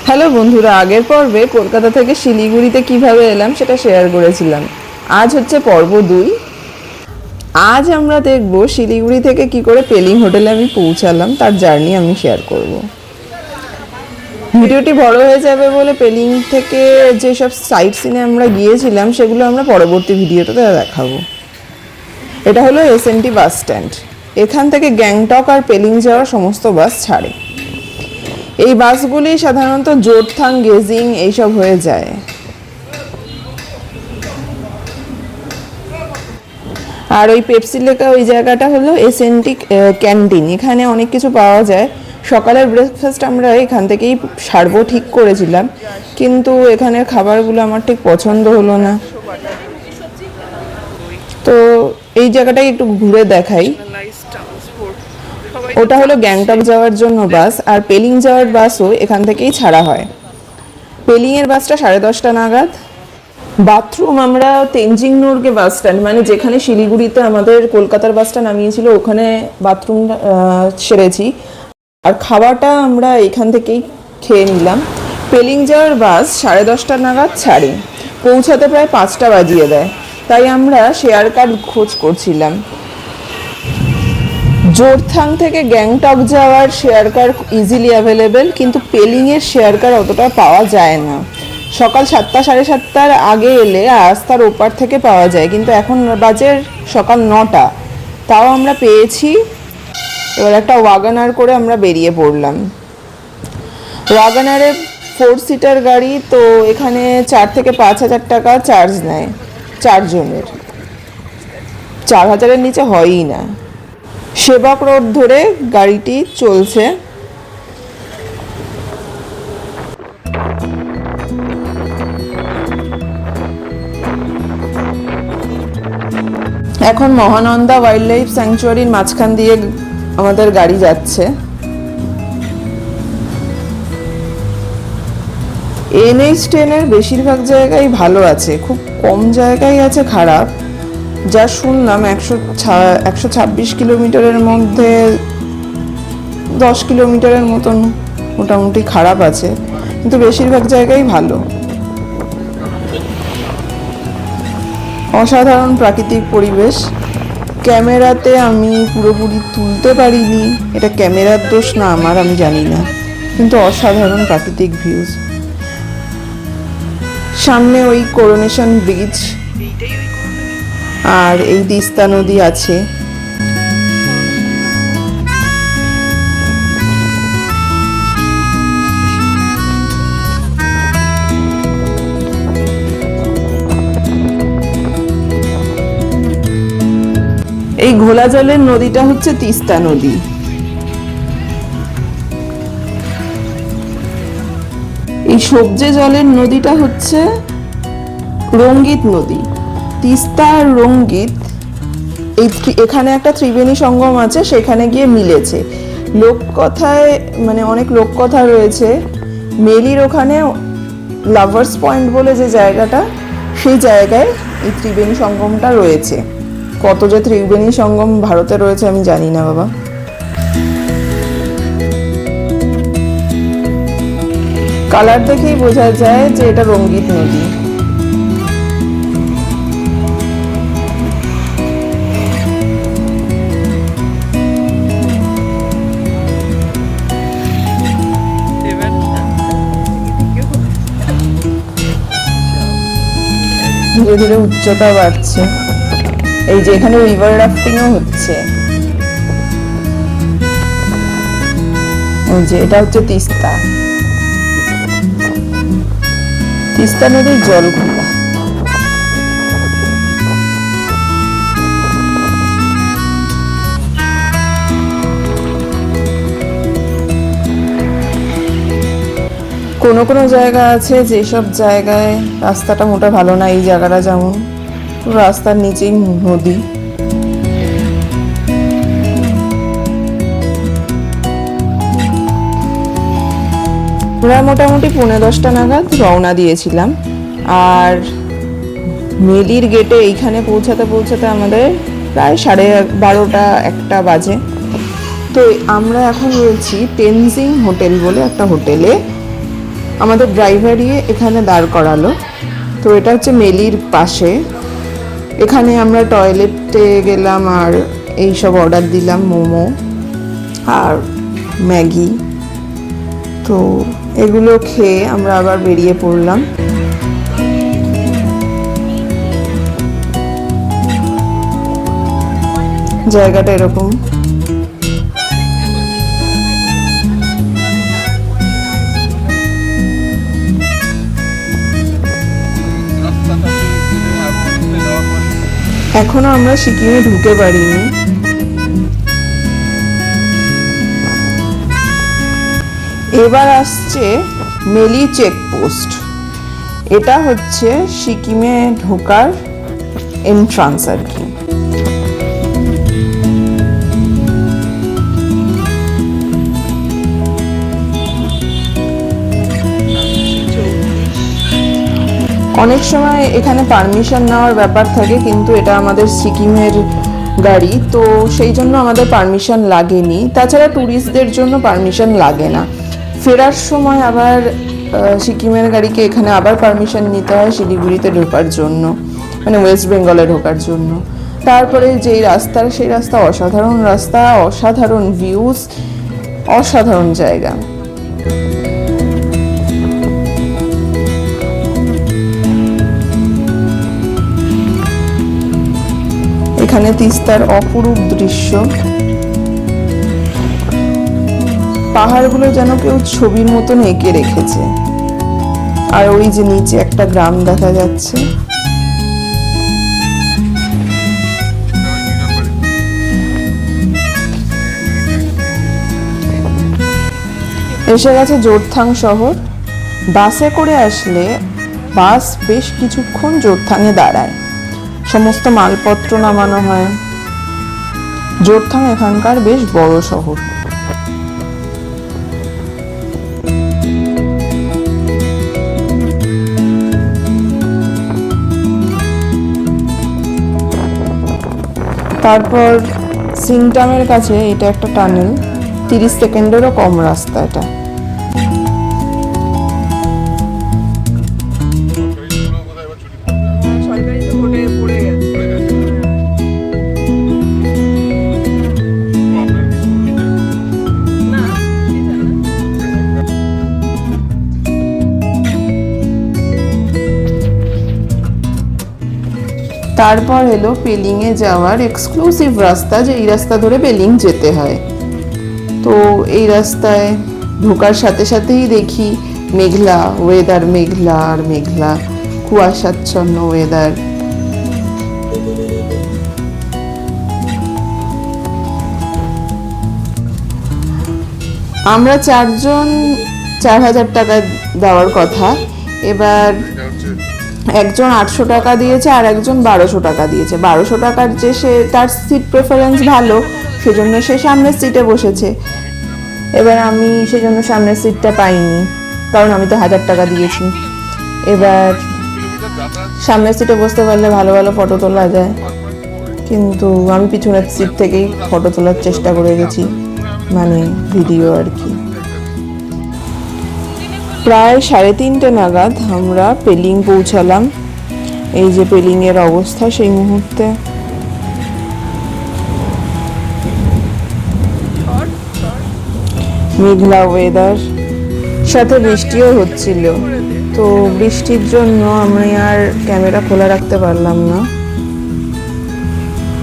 Hello বন্ধুরা, আগের পর্বে কলকাতা থেকে শিলিগুড়িতে কিভাবে এলাম সেটা শেয়ার করেছিলাম। আজ হচ্ছে পর্ব 2। আজ আমরা দেখব শিলিগুড়ি থেকে কি করে পেলিং হোটেলে আমি পৌঁছালাম, তার জার্নি আমি শেয়ার করব। ভিডিওটি বড় হয়ে যাবে বলে পেলিং থেকে যেসব সাইট সিনে আমরা গিয়েছিলাম সেগুলো আমরা পরবর্তী ভিডিওতে দেখাবো। এটা হলো এসএনটি বাস স্ট্যান্ড। এখান থেকে গ্যাংটক আর পেলিং যাওয়ার সমস্ত বাস ছাড়ে। এই বাসগুলি সাধারণত জোরথাং, গেজিং এইসব হয়ে যায়। আর ওই পেপসি লেখা ওই জায়গাটা হলো এসএনটি ক্যান্টিন। এখানে অনেক কিছু পাওয়া যায়। সকালের ব্রেকফাস্ট আমরা এখান থেকেই সারবো ঠিক করেছিলাম, কিন্তু এখানের খাবারগুলো আমার ঠিক পছন্দ হলো না। তো এই জায়গাটাই একটু ঘুরে দেখাই। ওটা হলো গ্যাংটক যাওয়ার জন্য বাস, আর পেলিং যাওয়ার বাসও এখান থেকেই ছাড়া হয়। পেলিংয়ের বাসটা 10:30 নাগাদ। বাথরুম আমরা তেনজিং নোরগে বাস স্ট্যান্ড, মানে যেখানে শিলিগুড়িতে আমাদের কলকাতার বাসটা নামিয়েছিল ওখানে বাথরুম সেরেছি। আর খাবারটা আমরা এখান থেকেই খেয়ে নিলাম। পেলিং যাওয়ার বাস 10:30 নাগাদ ছাড়ে, পৌঁছাতে প্রায় 5টা বাজিয়ে দেয়। তাই আমরা শেয়ার কার খোঁজ করছিলাম। জোরথাং থেকে গ্যাংটক যাওয়ার শেয়ার কার ইজিলি অ্যাভেলেবেল, কিন্তু পেলিংয়ের শেয়ার কার অতটা পাওয়া যায় না। সকাল 7টা 7:30টার আগে এলে রাস্তার ওপার থেকে পাওয়া যায়, কিন্তু এখন বাজে সকাল 9টা, তাও আমরা পেয়েছি। এবার একটা ওয়াগনার করে আমরা বেরিয়ে পড়লাম। ওয়াগনারে 4 সিটার গাড়ি, তো এখানে 4 থেকে 5,000 টাকা চার্জ নেয় 4 জনের। 4,000-এর নিচে হয়ই না। সেবক রোড ধরে গাড়িটি চলছে। এখন মহানন্দা ওয়াইল্ড লাইফ স্যাংচুয়ারির মাঝখান দিয়ে আমাদের গাড়ি যাচ্ছে। NH10-এর বেশিরভাগ জায়গায় ভালো আছে, খুব কম জায়গায় আছে খারাপ। যা শুনলাম 126 কিলোমিটারের মধ্যে 10 কিলোমিটারের মতন মোটামুটি খারাপ আছে, কিন্তু বেশিরভাগ জায়গায় ভালো। অসাধারণ প্রাকৃতিক পরিবেশ। ক্যামেরাতে আমি পুরোপুরি তুলতে পারিনি, এটা ক্যামেরার দোষ না আমার, আমি জানি না, কিন্তু অসাধারণ প্রাকৃতিক ভিউজ। সামনে ওই করোনেশন ব্রিজ, আর এই তিস্তা নদী আছে। এই ঘোলা জলের নদীটা হচ্ছে তিস্তা নদী। এই সবজে জলের নদীটা হচ্ছে রঙ্গিত নদী। তিস্তা আর রঙ্গিত এখানে একটা ত্রিবেণী সঙ্গম আছে, সেখানে গিয়ে মিলেছে। লোককথায় মানে অনেক লোককথা রয়েছে। মেলির ওখানে লাভার্স পয়েন্ট বলে যে জায়গাটা, সেই জায়গায় এই ত্রিবেণী সঙ্গমটা রয়েছে। কত যে ত্রিবেণী সঙ্গম ভারতে রয়েছে আমি জানি না বাবা। কালার দেখেই বোঝা যায় যে এটা রঙ্গিত নদী। ধীরে ধীরে উচ্চতা বাড়ছে। এই যে এখানে রিভার রাফটিংও হচ্ছে। ওই যে এটা হচ্ছে তিস্তা নদীর জলগুলো। কোনো কোনো জায়গা আছে যেসব জায়গায় রাস্তাটা মোটা ভালো না, এই জায়গাটা যেমন রাস্তার নিচেই নদী। আমরা মোটামুটি 10:45 নাগাদ রওনা দিয়েছিলাম, আর মেলির গেটে এইখানে পৌঁছাতে আমাদের প্রায় 12:30-1টা বাজে। তো আমরা এখন রয়েছি তেনজিং হোটেল বলে একটা হোটেলে। আমাদের ড্রাইভারই এখানে দাঁড় করালো। তো এটা হচ্ছে মেলির পাশে। এখানে আমরা টয়লেটে গেলাম আর এইসব অর্ডার দিলাম, মোমো আর ম্যাগি। তো এগুলো খেয়ে আমরা আবার বেরিয়ে পড়লাম। জায়গাটা এরকম। এখনো আমরা সিকিমে ঢুকে পারিনি। এবার আসছে মেলি চেকপোস্ট। এটা হচ্ছে সিকিমে ঢোকার এন্ট্রান্স আর কি। অনেক সময় এখানে পারমিশন নেওয়ার ব্যাপার থাকে, কিন্তু এটা আমাদের সিকিমের গাড়ি, তো সেই জন্য আমাদের পারমিশন লাগেনি। তাছাড়া ট্যুরিস্টদের জন্য পারমিশন লাগে না। ফেরার সময় আবার সিকিমের গাড়িকে এখানে আবার পারমিশন নিতে হয় শিলিগুড়িতে ঢোকার জন্য, মানে ওয়েস্ট বেঙ্গলে ঢোকার জন্য। তারপরে যেই রাস্তা, সেই রাস্তা অসাধারণ রাস্তা, অসাধারণ ভিউজ, অসাধারণ জায়গা। এখানে তিস্তার অপরূপ দৃশ্য। পাহাড়গুলো যেন কেউ ছবির মতন এঁকে রেখেছে। আর ওই যে নিচে একটা গ্রাম দেখা যাচ্ছে। এসে গেছে জোরথাং শহর। বাসে করে আসলে বাস বেশ কিছুক্ষণ জোরথাংয়ে দাঁড়ায়, সমস্ত মালপত্র নামানো হয়। জোরথাং এখানকার বেশ বড় শহর। তারপর সিংটামের কাছে এটা একটা টানেল, 30 সেকেন্ডেরও কম রাস্তা এটা। তারপর এলো পেলিংয়ে যাওয়ার এক্সক্লুসিভ রাস্তা, যে এই রাস্তা ধরে পেলিং যেতে হয়। তো এই রাস্তায় ঢোকার সাথে সাথেই দেখি মেঘলা ওয়েদার, মেঘলা আর মেঘলা, কুয়াশাচ্ছন্ন ওয়েদার। আমরা 4 জন 4000 টাকা দেওয়ার কথা। এবার একজন 800 টাকা দিয়েছে আর একজন 1200 টাকা দিয়েছে। 1200 টাকার যে সে, তার সিট প্রেফারেন্স ভালো, সেজন্য সে সামনের সিটে বসেছে। এবার আমি সেজন্য সামনের সিটটা পাইনি, কারণ আমি তো 1000 টাকা দিয়েছি। এবার সামনের সিটে বসতে পারলে ভালো ভালো ফটো তোলা যায়, কিন্তু আমি পিছনের সিট থেকেই ফটো তোলার চেষ্টা করে গেছি, মানে ভিডিও আর কি। প্রায় 3:30 নাগাদ আমরা পেলিং পৌঁছালাম। এই যে পেলিংয়ের অবস্থা সেই মুহূর্তে। মেঘলা ওয়েদার, সাথে বৃষ্টিও হচ্ছিল। তো বৃষ্টির জন্য আমি আর ক্যামেরা খোলা রাখতে পারলাম না।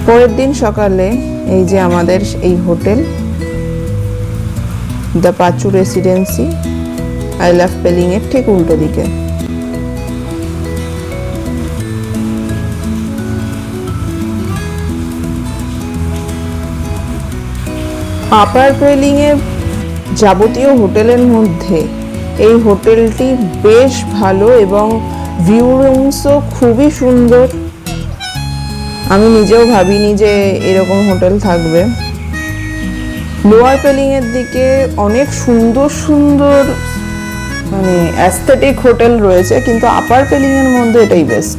পরের দিন সকালে এই যে আমাদের এই hotel, the Pachu residency, I love Pelling এর ঠিক উল্টো দিকে। আপার পেলিং এর যাবতীয় হোটেলের মধ্যে এই হোটেলটি বেশ ভালো এবং ভিউ রুমসও খুবই সুন্দর। আমি নিজেও ভাবিনি যে এরকম হোটেল থাকবে। লোয়ার পেলিং এর দিকে অনেক সুন্দর সুন্দর মানে অ্যাস্থেটিক হোটেল রয়েছে, কিন্তু আপার পেলিং এর মধ্যে এটাই বেস্ট।